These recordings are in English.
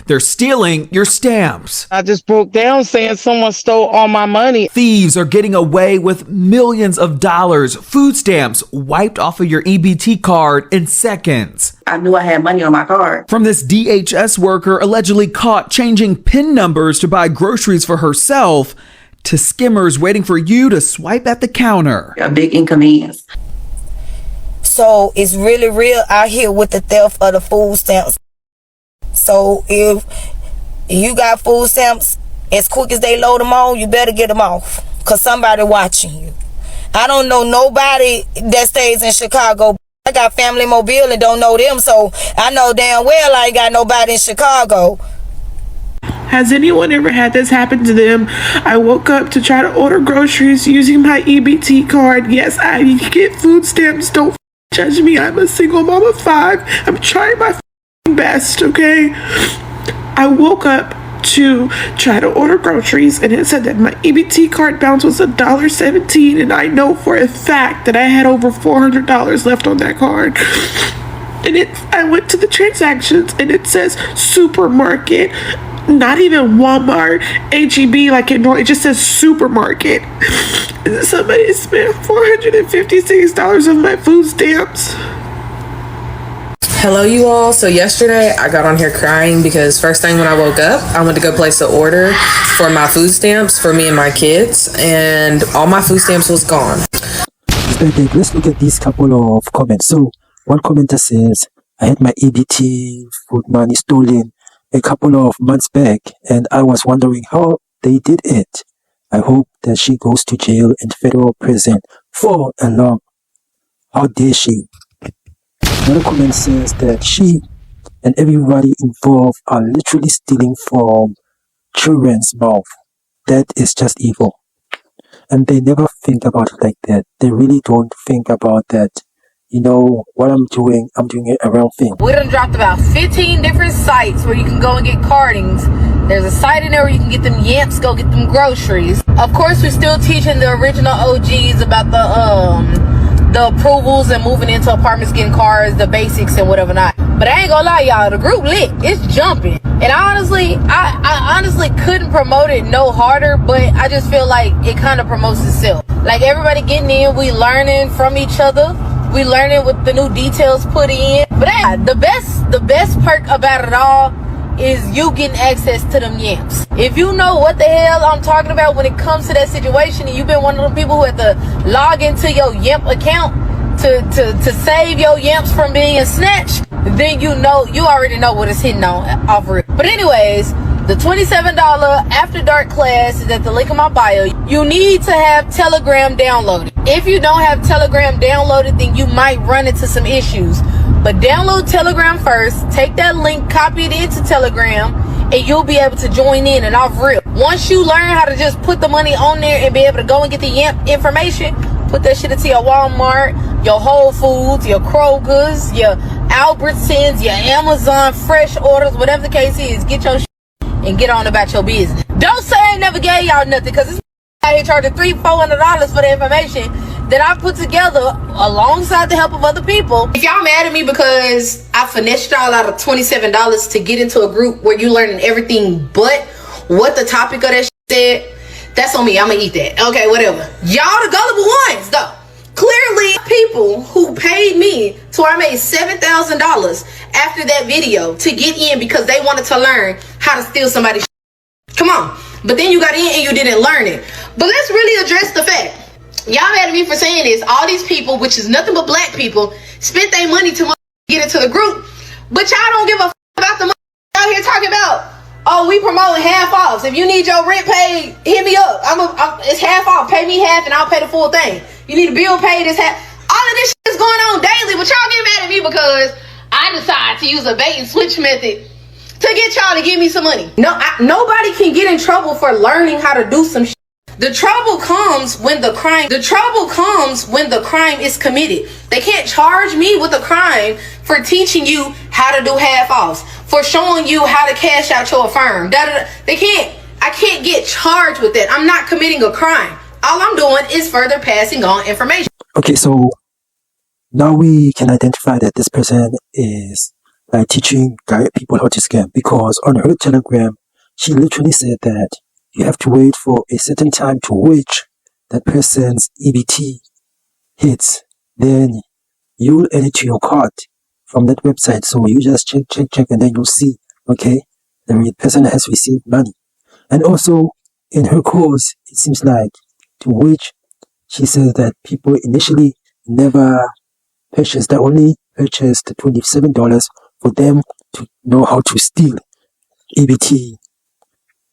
They're stealing your stamps. I just broke down saying someone stole all my money. Thieves are getting away with millions of dollars. Food stamps wiped off of your EBT card in seconds. I knew I had money on my card. From this DHS worker allegedly caught changing PIN numbers to buy groceries for herself, to skimmers waiting for you to swipe at the counter. A big inconvenience. So it's really real out here with the theft of the food stamps. So if you got food stamps, as quick as they load them on, you better get them off, because somebody watching you. I don't know nobody that stays in Chicago. I got family in Mobile and don't know them, so I know damn well I ain't got nobody in Chicago. Has anyone ever had this happen to them? I woke up to try to order groceries using my EBT card. Yes, I get food stamps. Don't judge me. I'm a single mom of 5. I'm trying my best, okay? I woke up to try to order groceries, and it said that my EBT card balance was $1.17, and I know for a fact that I had over $400 left on that card. And I went to the transactions, and it says supermarket, not even Walmart, HEB like it normally. It just says supermarket. And somebody spent $456 of my food stamps. Hello you all. So yesterday I got on here crying because first thing when I woke up, I went to go place an order for my food stamps for me and my kids, and all my food stamps was gone. Let's look at these couple of comments. So one commenter says, I had my EBT food money stolen a couple of months back, and I was wondering how they did it. I hope that she goes to jail and federal prison for a long. How dare she? Another comment says that she and everybody involved are literally stealing from children's mouth. That is just evil. And they never think about it like that. They really don't think about that. You know, what I'm doing it around thing. We done dropped about 15 different sites where you can go and get cardings. There's a site in there where you can get them yamps, go get them groceries. Of course, we're still teaching the original OGs about the approvals and moving into apartments, getting cars, the basics and whatever not. But I ain't gonna lie, y'all, the group lit. It's jumping. And I honestly couldn't promote it no harder, but I just feel like it kind of promotes itself. Like everybody getting in, we learning from each other. We learning with the new details put in. But hey, the best perk about it all is you getting access to them yamps. If you know what the hell I'm talking about when it comes to that situation, and you've been one of the people who had to log into your yamp account to save your yamps from being snatched, then you already know what it's hitting on off rip. But anyways, the $27 After Dark class is at the link in my bio. You need to have Telegram downloaded. If you don't have Telegram downloaded, then you might run into some issues. But download Telegram first, take that link, copy it into Telegram, and you'll be able to join in and off rip. Once you learn how to just put the money on there and be able to go and get the Yamp information, put that shit into your Walmart, your Whole Foods, your Kroger's, your Albertsons, your Amazon fresh orders, whatever the case is, get your shit and get on about your business. Don't say I never gave y'all nothing, because it's out here charging $300-$400 for the information that I put together alongside the help of other people. If y'all mad at me because I finessed y'all out of $27 to get into a group where you learning everything but what the topic of that shit said, that's on me. I'm gonna eat that. Okay, whatever. Y'all the gullible ones though. Clearly, people who paid me to where I made $7,000 after that video to get in because they wanted to learn how to steal somebody's shit. Come on. But then you got in and you didn't learn it. But let's really address the fact. Y'all mad at me for saying this. All these people, which is nothing but black people, spent their money to get into the group. But y'all don't give a about the money out here talking about, oh, we promoting half offs. If you need your rent paid, hit me up. It's half off. Pay me half and I'll pay the full thing. You need a bill paid, it's half. All of this shit is going on daily, but y'all get mad at me because I decide to use a bait and switch method to get y'all to give me some money. No, nobody can get in trouble for learning how to do some shit. The trouble comes when the crime is committed. They can't charge me with a crime for teaching you how to do half offs, for showing you how to cash out your firm. They can't. I can't get charged with that. I'm not committing a crime. All I'm doing is further passing on information. Okay, so now we can identify that this person is like teaching guide people how to scam, because on her Telegram, she literally said that you have to wait for a certain time to which that person's EBT hits. Then you'll add it to your card from that website. So you just check, and then you'll see, okay, the person has received money. And also in her course, it seems like to which she says that people initially never purchased, they only purchased $27 for them to know how to steal EBT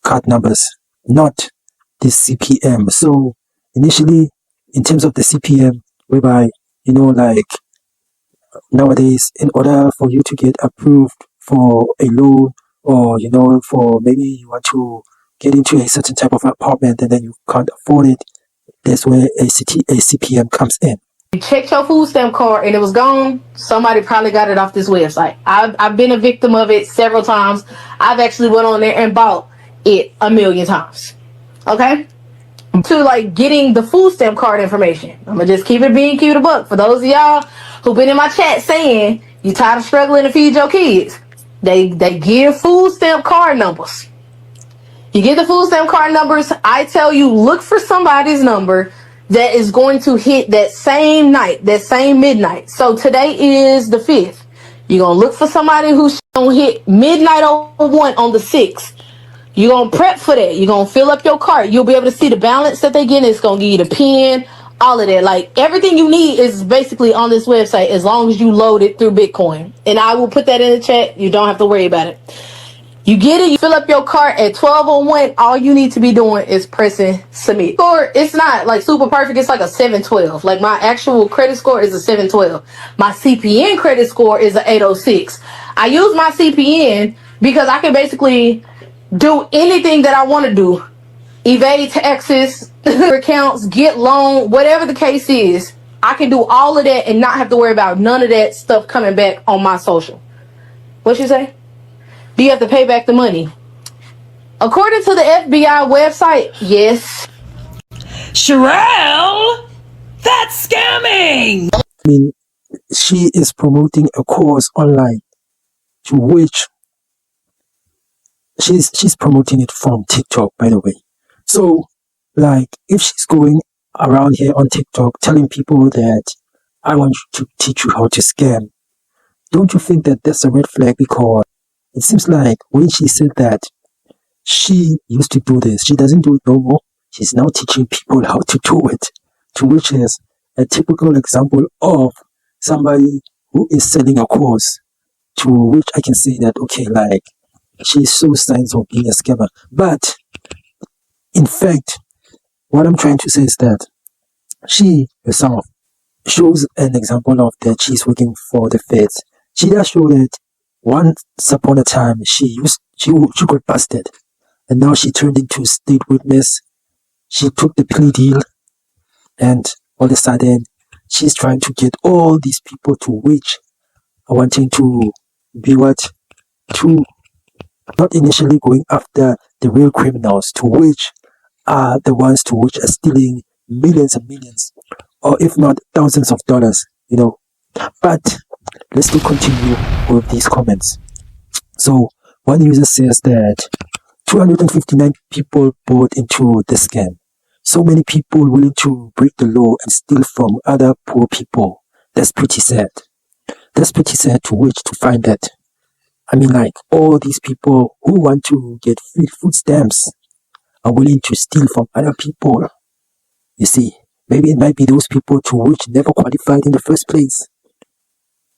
card numbers, not this CPM. So initially, in terms of the CPM, whereby, like nowadays, in order for you to get approved for a loan, or, for maybe you want to get into a certain type of apartment and then you can't afford it, that's where a CPM comes in. You checked your food stamp card and it was gone, somebody probably got it off this website. I've been a victim of it several times. I've actually went on there and bought it 1,000,000 times. Okay? To like getting the food stamp card information, I'm gonna just keep it a buck. For those of y'all who've been in my chat saying you tired of struggling to feed your kids, they give food stamp card numbers. You get the food stamp card numbers. I tell you, look for somebody's number that is going to hit that same night, that same midnight. So today is the 5th. You're going to look for somebody who's going to hit midnight 01 on the 6th. You're going to prep for that. You're going to fill up your cart. You'll be able to see the balance that they get. It's going to give you the PIN, all of that. Like, everything you need is basically on this website as long as you load it through Bitcoin. And I will put that in the chat. You don't have to worry about it. You get it, you fill up your cart at 12:01. All you need to be doing is pressing submit. Or it's not like super perfect. It's like a 712. Like my actual credit score is a 712. My CPN credit score is a 806. I use my CPN because I can basically do anything that I want to do. Evade taxes, accounts, get loan, whatever the case is. I can do all of that and not have to worry about none of that stuff coming back on my social. What you say? Do you have to pay back the money? According to the FBI website, yes. Sherelle, that's scamming! I mean, she is promoting a course online to which she's promoting it from TikTok, by the way. So, like, if she's going around here on TikTok telling people that I want to teach you how to scam, don't you think that that's a red flag? Because it seems like when she said that she used to do this, she doesn't do it no more. She's now teaching people how to do it, to which is a typical example of somebody who is selling a course, to which I can say that, okay, like, she shows signs of being a scammer. But in fact, what I'm trying to say is that she herself shows an example of that she's working for the feds. She does show that once upon a time she got busted, and now she turned into state witness. She took the plea deal, and all of a sudden she's trying to get all these people to which are wanting to be not initially going after the real criminals, to which are the ones to which are stealing millions and millions, or if not thousands of dollars, But let's still continue with these comments. So one user says that 259 people bought into the scam. So many people willing to break the law and steal from other poor people. That's pretty sad. That's pretty sad to which to find that. I mean, like, all these people who want to get free food stamps are willing to steal from other people. You see, maybe it might be those people to which never qualified in the first place.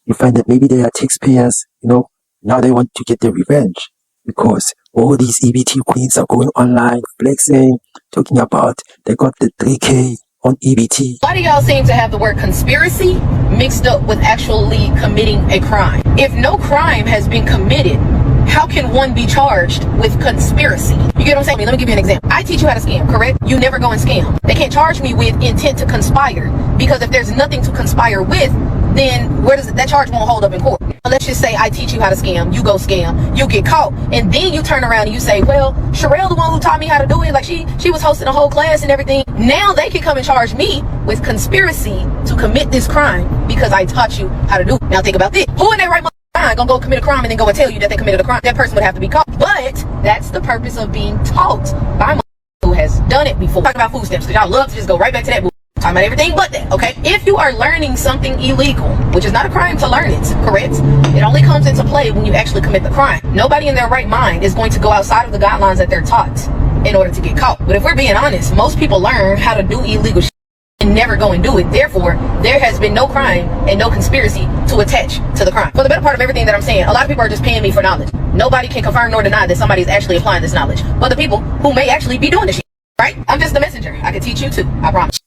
You find that maybe they are taxpayers, now they want to get their revenge because all these EBT queens are going online, flexing, talking about they got the 3K on EBT. A lot of y'all seem to have the word conspiracy mixed up with actually committing a crime. If no crime has been committed, how can one be charged with conspiracy? You get what I'm saying? Let me give you an example. I teach you how to scam, correct? You never go and scam. They can't charge me with intent to conspire because if there's nothing to conspire with, then where does that charge won't hold up in court? Let's just say I teach you how to scam, you go scam, you get caught, and then you turn around and you say, well, Sherelle, the one who taught me how to do it, like she was hosting a whole class and everything. Now they can come and charge me with conspiracy to commit this crime because I taught you how to do it. Now think about this. Who in their right mind gonna go commit a crime and then go and tell you that they committed a crime. That person would have to be caught. But that's the purpose of being taught by who has done it before. Talk about food stamps, because y'all love to just go right back to that. Talking about everything but that, okay? If you are learning something illegal, which is not a crime to learn it, correct? It only comes into play when you actually commit the crime. Nobody in their right mind is going to go outside of the guidelines that they're taught in order to get caught. But if we're being honest, most people learn how to do illegal shit and never go and do it. Therefore, there has been no crime and no conspiracy to attach to the crime. For the better part of everything that I'm saying, a lot of people are just paying me for knowledge. Nobody can confirm nor deny that somebody's actually applying this knowledge. But the people who may actually be doing this shit, right? I'm just the messenger. I can teach you too, I promise.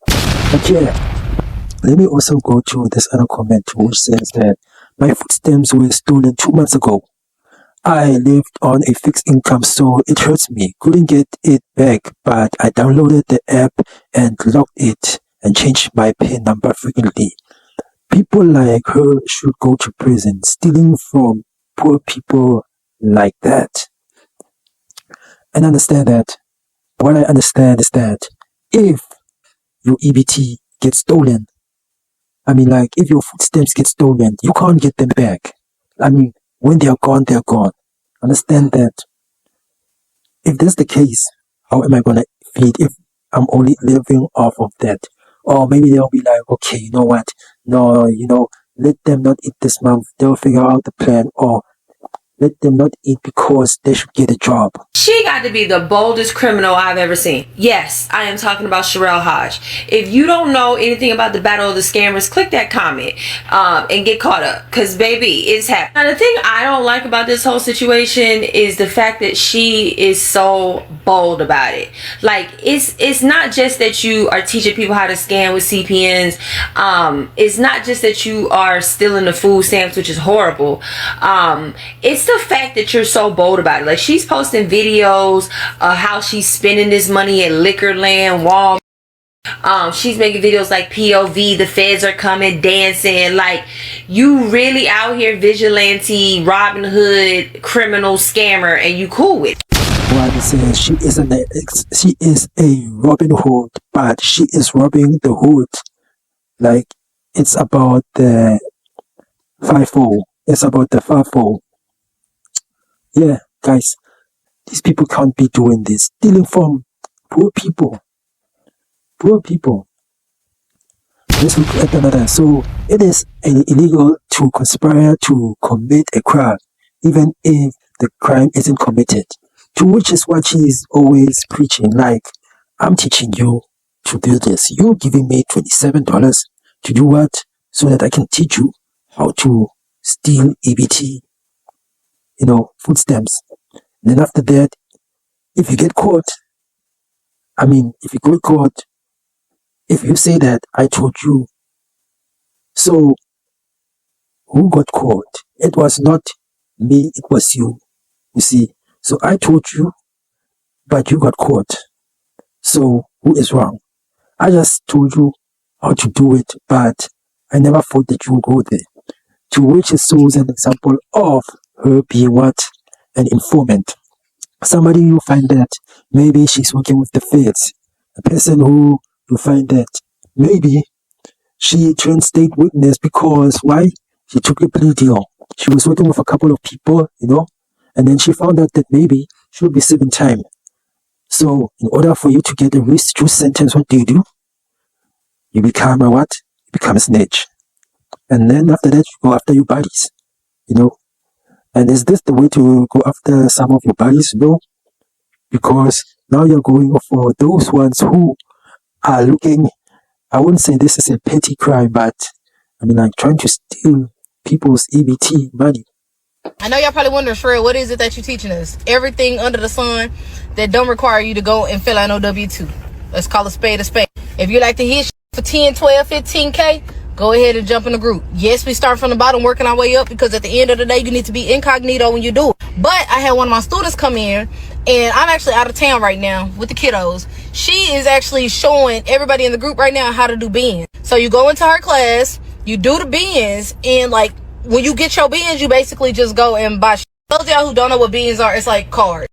But yeah, let me also go to this other comment which says that my food stamps were stolen 2 months ago. I lived on a fixed income, so it hurts me. Couldn't get it back, but I downloaded the app and logged it and changed my PIN number frequently. People like her should go to prison. Stealing from poor people like that. And understand that. What I understand is that if your EBT gets stolen, I mean, like, if your food stamps get stolen, you can't get them back. I mean, when they are gone, they're gone. Understand that. If that's the case, how am I going to feed if I'm only living off of that? Or maybe they'll be like, okay, you know what? No, let them not eat this month. They'll figure out the plan. Or let them not eat because they should get a job. She got to be the boldest criminal I've ever seen. Yes, I am talking about Sherelle Hodge. If you don't know anything about the battle of the scammers, click that comment and get caught up. Because, baby, it's happening. Now, the thing I don't like about this whole situation is the fact that she is so bold about it. Like, it's not just that you are teaching people how to scam with CPNs. It's not just that you are stealing the food stamps, which is horrible. It's the fact that you're so bold about it. Like, she's posting videos of how she's spending this money at Liquorland, Walmart. She's making videos like POV, the feds are coming, dancing. Like, you really out here vigilante, Robin Hood, criminal scammer, and you cool with it. What it says, she is a Robin Hood, but she is robbing the hood. Like, it's about the 5-0. It's about the 5-0. Yeah, guys, these people can't be doing this. Stealing from poor people. Poor people. Let's look at another. So, it is illegal to conspire to commit a crime, even if the crime isn't committed. To which is what she is always preaching. Like, I'm teaching you to do this. You're giving me $27 to do what? So that I can teach you how to steal EBT, food stamps. Then after that, if you get caught, if you go caught, if you say that I told you, so who got caught? It was not me, it was you. You see, so I told you, but you got caught. So who is wrong? I just told you how to do it, but I never thought that you would go there. To which it shows an example of her being what? An informant. Somebody you find that maybe she's working with the feds. A person who you find that maybe she turned state witness because why? She took a plea deal. She was working with a couple of people, and then she found out that maybe she would be serving time. So in order for you to get a reduced sentence, what do? You become a what? You become a snitch. And then after that, you go after your buddies, And is this the way to go after some of your buddies? No. Because now you're going for those ones who are looking, I wouldn't say this is a petty crime, but trying to steal people's EBT money. I know y'all probably wondering, Sherelle, what is it that you're teaching us? Everything under the sun that don't require you to go and fill out no W-2. Let's call a spade a spade. If you like to hit for 10, 12, 15K, go ahead and jump in the group. Yes, we start from the bottom, working our way up, because at the end of the day, you need to be incognito when you do it. But I had one of my students come in, and I'm actually out of town right now with the kiddos. She is actually showing everybody in the group right now how to do bins. So you go into her class, you do the bins, and when you get your bins, you basically just go and buy. Those of y'all who don't know what bins are, it's like cards.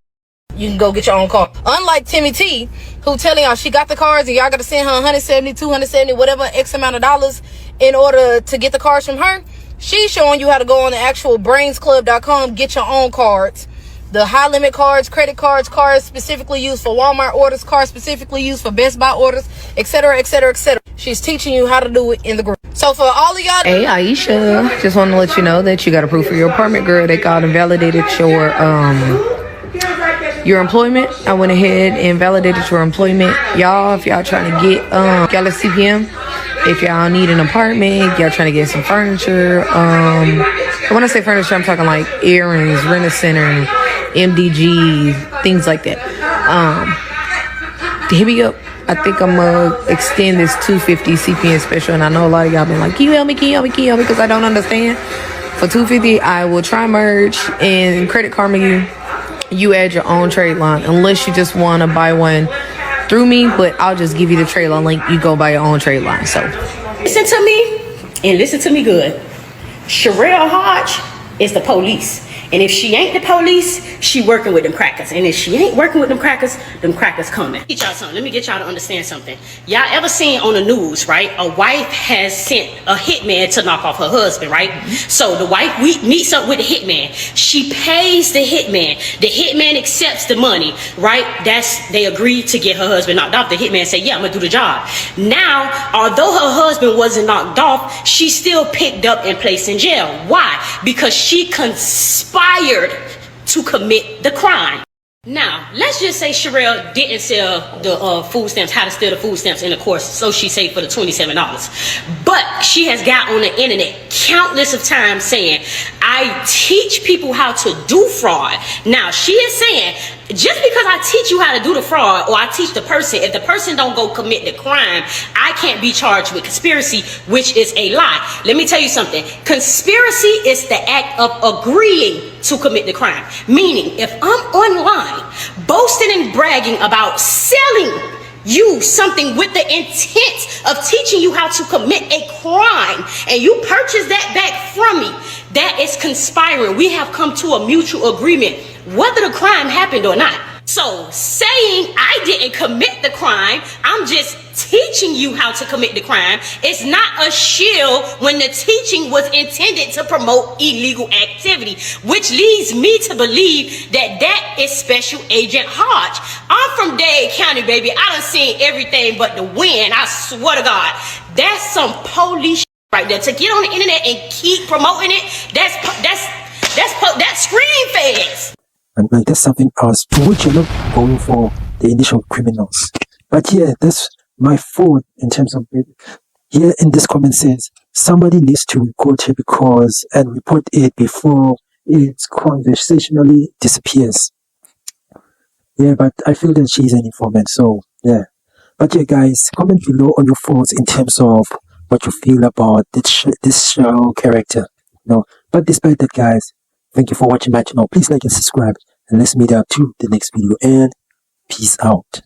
You can go get your own card. Unlike Timmy T, who telling y'all she got the cards and y'all got to send her 170, 270, whatever X amount of dollars in order to get the cards from her. She's showing you how to go on the actual brainsclub.com, get your own cards. The high limit cards, credit cards, cards specifically used for Walmart orders, cards specifically used for Best Buy orders, etc., etc., etc. She's teaching you how to do it in the group. So for all of y'all, hey Aisha, just want to let you know that you got approved for your apartment, girl. They called and validated your employment. I went ahead and validated your employment. Y'all, if y'all trying to get y'all a CPM, if y'all need an apartment, y'all trying to get some furniture. When I say furniture, I'm talking like earrings, rent-a-center, MDG, things like that. Hit me up. I think I'm gonna extend this $250 CPN special, and I know a lot of y'all been like, can you help me, because I don't understand. For $250, I will try merge and Credit Karma you add your own trade line, unless you just want to buy one through me, but I'll just give you the trade line link. You go buy your own trade line. So listen to me, and listen to me good. Sherelle Hodge is the police. And if she ain't the police, she working with them crackers. And if she ain't working with them crackers coming. Teach y'all something. Let me get y'all to understand something. Y'all ever seen on the news, right? A wife has sent a hitman to knock off her husband, right? So the wife meets up with the hitman. She pays the hitman. The hitman accepts the money, right? They agree to get her husband knocked off. The hitman say, yeah, I'm gonna do the job. Now, although her husband wasn't knocked off, she's still picked up and placed in jail. Why? Because she conspired to commit the crime. Now, let's just say Sherelle didn't sell the food stamps, how to steal the food stamps in the course, so she saved for the $27. But she has got on the internet countless of times saying, I teach people how to do fraud. Now, she is saying, just because I teach you how to do the fraud, or I teach the person, if the person don't go commit the crime, I can't be charged with conspiracy, which is a lie. Let me tell you something. Conspiracy is the act of agreeing to commit the crime. Meaning, if I'm online boasting and bragging about selling you something with the intent of teaching you how to commit a crime, and you purchase that back from me, that is conspiring. We have come to a mutual agreement, whether the crime happened or not. So saying I didn't commit the crime, I'm just teaching you how to commit the crime, is not a shield when the teaching was intended to promote illegal activity, which leads me to believe that that is Special Agent Hodge. I'm from Dade County, baby. I done seen everything but the wind. I swear to God, that's some police right there. To get on the internet and keep promoting it, that's screen feds. And like that's something else to which you're not going for the initial criminals. But yeah, that's my fault in terms of it. Here in this comment says somebody needs to record her and report it before it conversationally disappears. Yeah, but I feel that she's an informant, so yeah. But yeah, guys, comment below on your thoughts in terms of what you feel about this show character. But despite that, guys, thank you for watching my channel. Please like and subscribe, and let's meet up to the next video, and peace out.